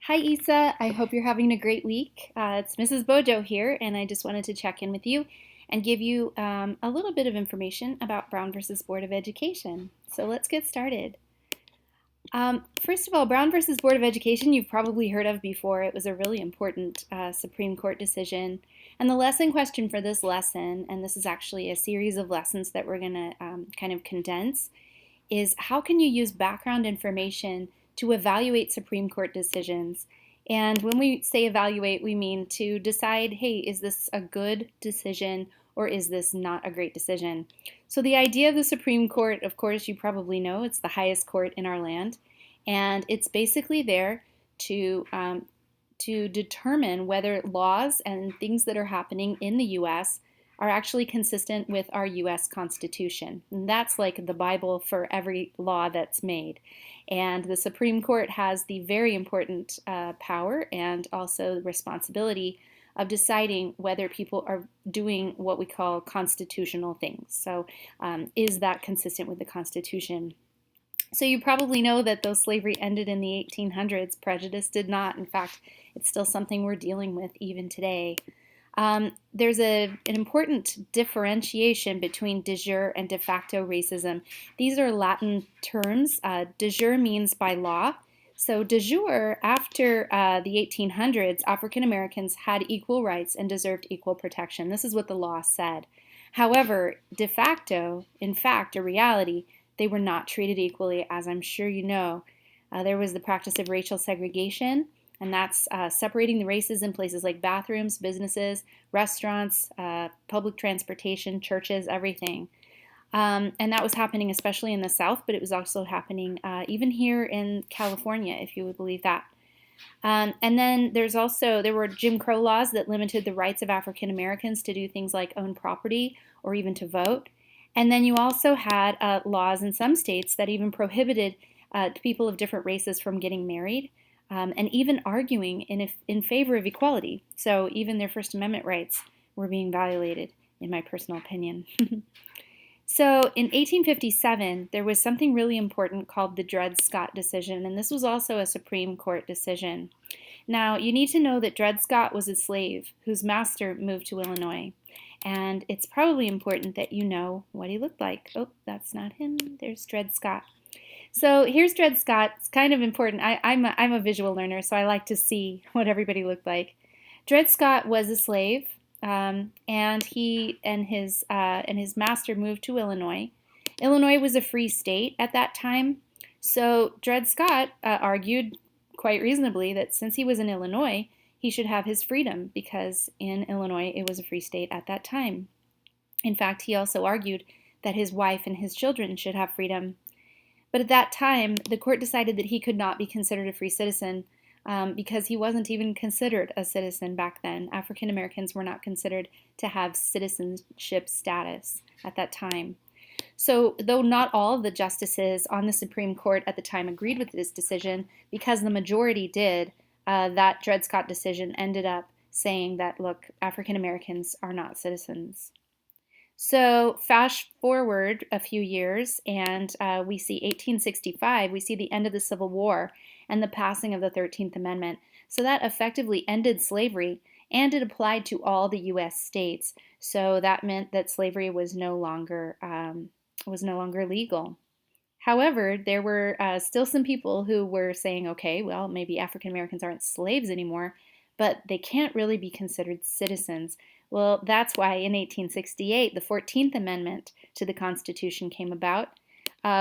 Hi, Isa. I hope you're having a great week. It's Mrs. Bojo here, and I just wanted to check in with you and give you a little bit of information about Brown versus Board of Education. So let's get started. First of all, Brown versus Board of Education, you've probably heard of before. It was a really important Supreme Court decision. And the lesson question for this lesson, and this is actually a series of lessons that we're going to kind of condense, is how can you use background information to evaluate Supreme Court decisions? And when we say evaluate, we mean to decide, hey, is this a good decision or is this not a great decision? So the idea of the Supreme Court, of course, you probably know, it's the highest court in our land, and it's basically there to determine whether laws and things that are happening in the U.S. are actually consistent with our U.S. Constitution. And that's like the Bible for every law that's made. And the Supreme Court has the very important power and also responsibility of deciding whether people are doing what we call constitutional things. So, is that consistent with the Constitution? So you probably know that though slavery ended in the 1800s, prejudice did not. In fact, it's still something we're dealing with even today. There's an important differentiation between de jure and de facto racism. These are Latin terms. De jure means by law. So de jure, after the 1800s, African Americans had equal rights and deserved equal protection. This is what the law said. However, de facto, in fact, a reality, they were not treated equally, as I'm sure you know. There was the practice of racial segregation, and that's separating the races in places like bathrooms, businesses, restaurants, public transportation, churches, everything. And that was happening especially in the South, but it was also happening even here in California, if you would believe that. And then there were Jim Crow laws that limited the rights of African Americans to do things like own property or even to vote. And then you also had laws in some states that even prohibited people of different races from getting married and even arguing in favor of equality. So even their First Amendment rights were being violated, in my personal opinion. So in 1857, there was something really important called the Dred Scott decision, and this was also a Supreme Court decision. Now, you need to know that Dred Scott was a slave whose master moved to Illinois. And it's probably important that you know what he looked like. Oh, that's not him. There's Dred Scott. So here's Dred Scott. It's kind of important. I'm a visual learner, so I like to see what everybody looked like. Dred Scott was a slave, and he and his master moved to Illinois. Illinois was a free state at that time, so Dred Scott argued quite reasonably that since he was in Illinois, he should have his freedom because in Illinois it was a free state at that time. In fact, he also argued that his wife and his children should have freedom. But at that time, the court decided that he could not be considered a free citizen because he wasn't even considered a citizen back then. African Americans were not considered to have citizenship status at that time. So, though not all of the justices on the Supreme Court at the time agreed with this decision, because the majority did, that Dred Scott decision ended up saying that, look, African Americans are not citizens. So, fast forward a few years, and we see 1865, we see the end of the Civil War and the passing of the 13th Amendment. So, that effectively ended slavery, and it applied to all the U.S. states. So, that meant that slavery was no longer legal. However, there were still some people who were saying, okay, well, maybe African Americans aren't slaves anymore, but they can't really be considered citizens. Well, that's why in 1868, the 14th Amendment to the Constitution came about,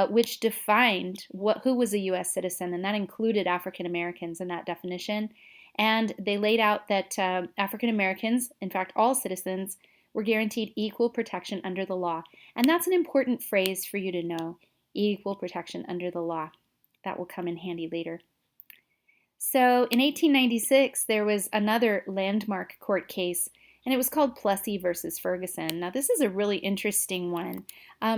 which defined who was a U.S. citizen, and that included African Americans in that definition. And they laid out that African Americans, in fact, all citizens, were guaranteed equal protection under the law. And that's an important phrase for you to know, equal protection under the law. That will come in handy later. So in 1896, there was another landmark court case, and it was called Plessy versus Ferguson. Now, this is a really interesting one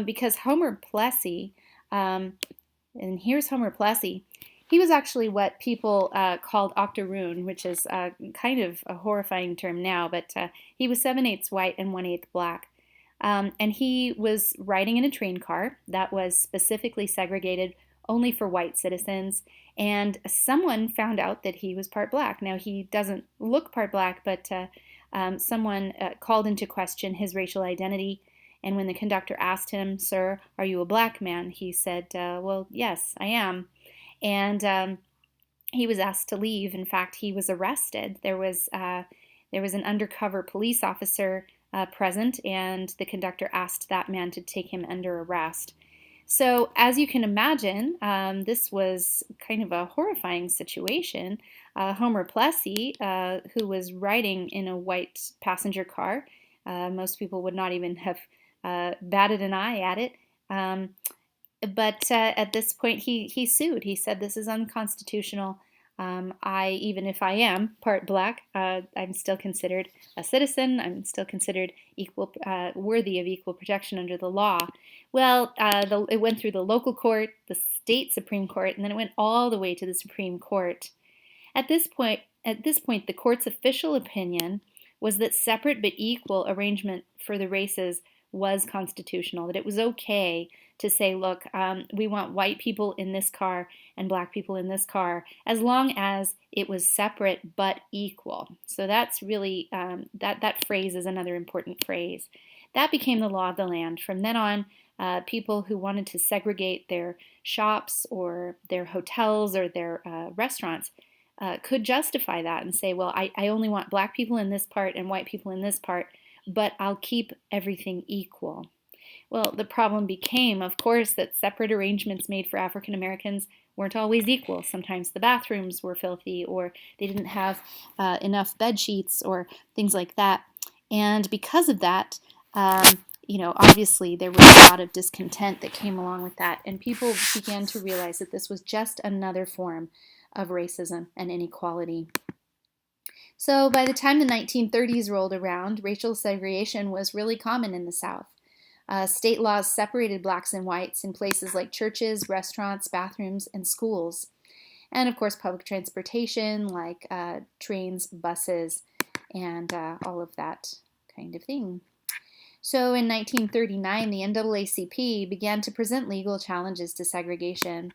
because Homer Plessy, and here's Homer Plessy, he was actually what people called octoroon, which is kind of a horrifying term now, but he was 7/8 white and 1/8 black. And he was riding in a train car that was specifically segregated only for white citizens. And someone found out that he was part black. Now, he doesn't look part black, but someone called into question his racial identity. And when the conductor asked him, "Sir, are you a black man?" he said, "Well, yes, I am." And he was asked to leave. In fact, he was arrested. There was an undercover police officer present, and the conductor asked that man to take him under arrest. So, as you can imagine, this was kind of a horrifying situation. Homer Plessy, who was riding in a white passenger car, most people would not even have batted an eye at it. But at this point, he sued. He said, "This is unconstitutional. Even if I am part black, I'm still considered a citizen. I'm still considered worthy of equal protection under the law." Well, it went through the local court, the state Supreme Court, and then it went all the way to the Supreme Court. At this point, the court's official opinion was that separate but equal arrangement for the races was constitutional, that it was okay to say, look, we want white people in this car and black people in this car, as long as it was separate but equal. So that's really, that phrase is another important phrase. That became the law of the land. From then on, people who wanted to segregate their shops or their hotels or their restaurants could justify that and say, well, I only want black people in this part and white people in this part, but I'll keep everything equal. Well, the problem became, of course, that separate arrangements made for African Americans weren't always equal. Sometimes the bathrooms were filthy, or they didn't have enough bed sheets, or things like that. And because of that, obviously there was a lot of discontent that came along with that, and people began to realize that this was just another form of racism and inequality. So by the time the 1930s rolled around, racial segregation was really common in the South. State laws separated blacks and whites in places like churches, restaurants, bathrooms, and schools. And of course, public transportation like trains, buses, and all of that kind of thing. So in 1939, the NAACP began to present legal challenges to segregation.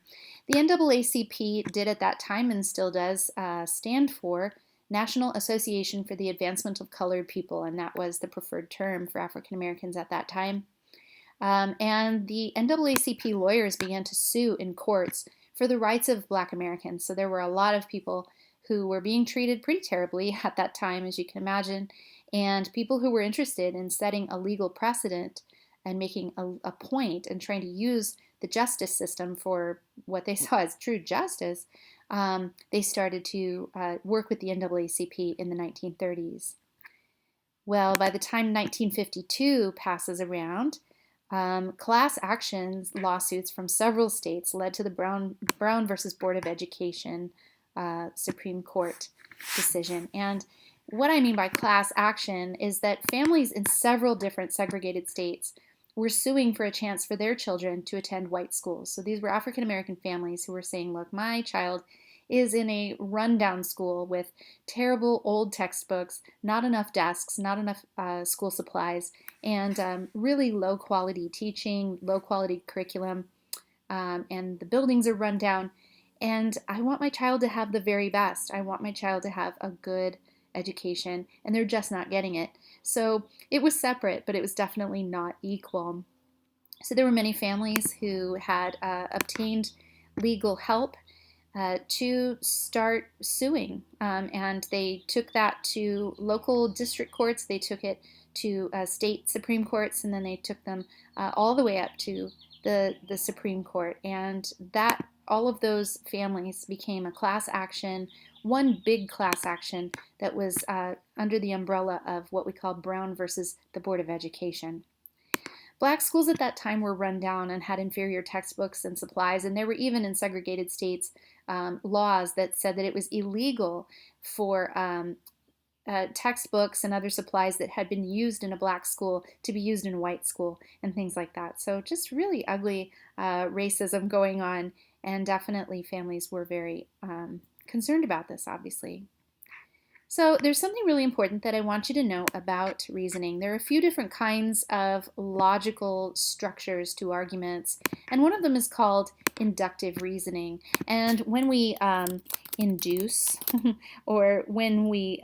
The NAACP did at that time, and still does, stand for National Association for the Advancement of Colored People, and that was the preferred term for African Americans at that time. And the NAACP lawyers began to sue in courts for the rights of Black Americans. So there were a lot of people who were being treated pretty terribly at that time, as you can imagine, and people who were interested in setting a legal precedent and making a point and trying to use the justice system for what they saw as true justice. They started to work with the NAACP in the 1930s. Well, by the time 1952 passes around, class actions lawsuits from several states led to the Brown versus Board of Education Supreme Court decision. And what I mean by class action is that families in several different segregated states were suing for a chance for their children to attend white schools. So these were African American families who were saying, look, my child is in a rundown school with terrible old textbooks, not enough desks, not enough school supplies, and really low quality teaching, low quality curriculum, and the buildings are run down. And I want my child to have the very best. I want my child to have a good education, and they're just not getting it. So it was separate, but it was definitely not equal. So there were many families who had obtained legal help to start suing, and they took that to local district courts, they took it to state Supreme Courts, and then they took them all the way up to the Supreme Court. And that all of those families became a class action, one big class action that was under the umbrella of what we call Brown versus the Board of Education. Black schools at that time were run down and had inferior textbooks and supplies, and there were even in segregated states laws that said that it was illegal for textbooks and other supplies that had been used in a black school to be used in a white school and things like that. So just really ugly racism going on, and definitely families were very concerned about this, obviously. So there's something really important that I want you to know about reasoning. There are a few different kinds of logical structures to arguments, and one of them is called inductive reasoning. And when we induce or when we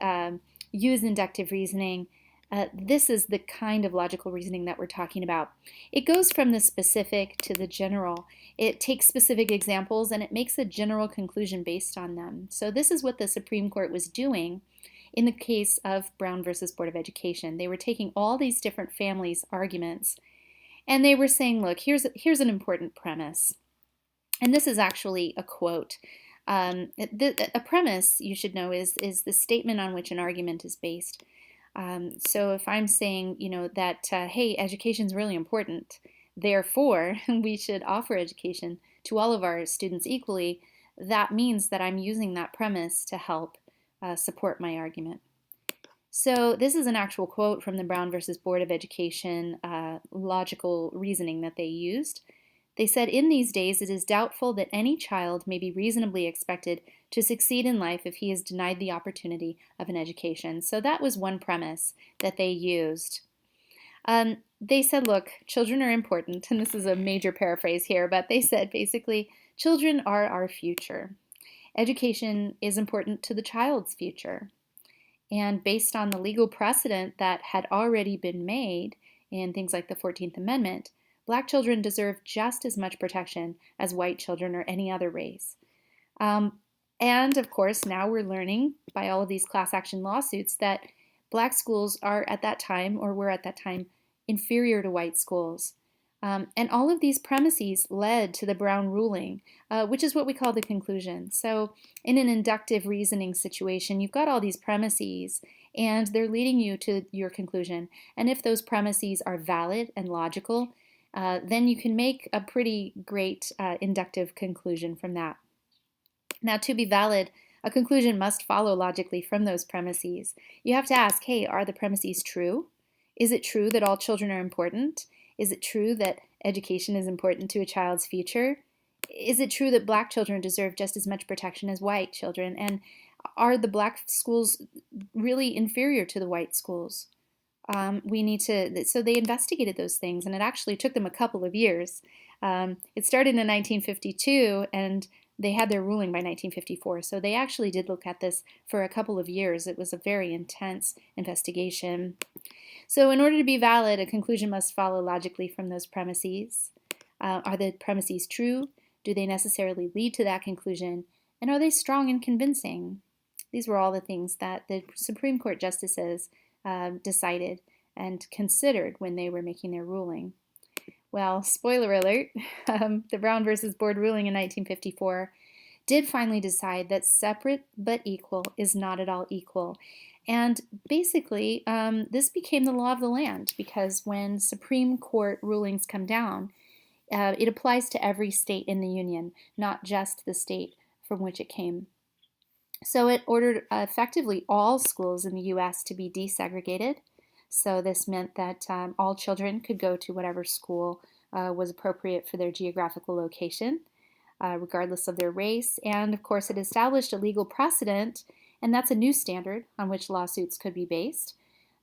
use inductive reasoning, this is the kind of logical reasoning that we're talking about. It goes from the specific to the general. It takes specific examples and it makes a general conclusion based on them. So this is what the Supreme Court was doing in the case of Brown versus Board of Education. They were taking all these different families' arguments and they were saying, look, here's an important premise. And this is actually a quote. A premise, you should know, is the statement on which an argument is based. So if I'm saying, that, hey, education is really important, therefore we should offer education to all of our students equally, that means that I'm using that premise to help support my argument. So this is an actual quote from the Brown versus Board of Education logical reasoning that they used. They said, in these days, it is doubtful that any child may be reasonably expected to succeed in life if he is denied the opportunity of an education. So that was one premise that they used. They said, look, children are important, and this is a major paraphrase here, but they said basically, children are our future. Education is important to the child's future. And based on the legal precedent that had already been made in things like the 14th Amendment, Black children deserve just as much protection as white children or any other race. And of course, now we're learning by all of these class action lawsuits that Black schools are at that time, or were at that time, inferior to white schools. And all of these premises led to the Brown ruling, which is what we call the conclusion. So in an inductive reasoning situation, you've got all these premises, and they're leading you to your conclusion. And if those premises are valid and logical, then you can make a pretty great inductive conclusion from that. Now, to be valid, a conclusion must follow logically from those premises. You have to ask, hey, are the premises true? Is it true that all children are important? Is it true that education is important to a child's future? Is it true that Black children deserve just as much protection as white children? And are the Black schools really inferior to the white schools? So they investigated those things, and it actually took them a couple of years. It started in 1952, and they had their ruling by 1954. So they actually did look at this for a couple of years. It was a very intense investigation. So in order to be valid, a conclusion must follow logically from those premises. Are the premises true? Do they necessarily lead to that conclusion? And are they strong and convincing? These were all the things that the Supreme Court justices decided and considered when they were making their ruling. Well, spoiler alert, the Brown versus Board ruling in 1954 did finally decide that separate but equal is not at all equal. And basically, this became the law of the land, because when Supreme Court rulings come down, it applies to every state in the Union, not just the state from which it came. So it ordered effectively all schools in the U.S. to be desegregated. So this meant that all children could go to whatever school was appropriate for their geographical location, regardless of their race. And of course, it established a legal precedent, and that's a new standard on which lawsuits could be based,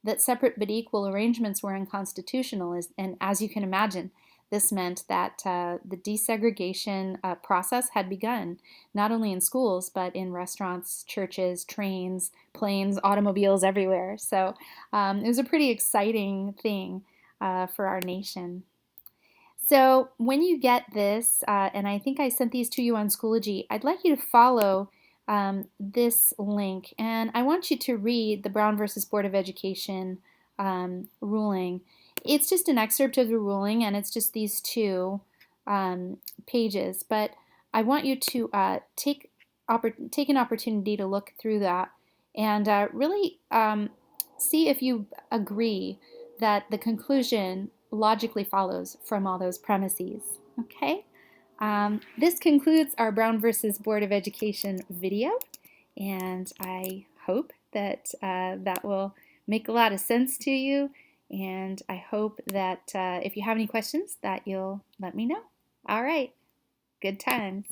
that separate but equal arrangements were unconstitutional. And as you can imagine, this meant that the desegregation process had begun, not only in schools, but in restaurants, churches, trains, planes, automobiles, everywhere. So it was a pretty exciting thing for our nation. So when you get this, and I think I sent these to you on Schoology, I'd like you to follow this link. And I want you to read the Brown versus Board of Education ruling. It's just an excerpt of the ruling, and it's just these two pages. But I want you to take an opportunity to look through that and really see if you agree that the conclusion logically follows from all those premises. Okay? This concludes our Brown versus Board of Education video, and I hope that that will make a lot of sense to you. And I hope that if you have any questions, that you'll let me know. All right. Good times.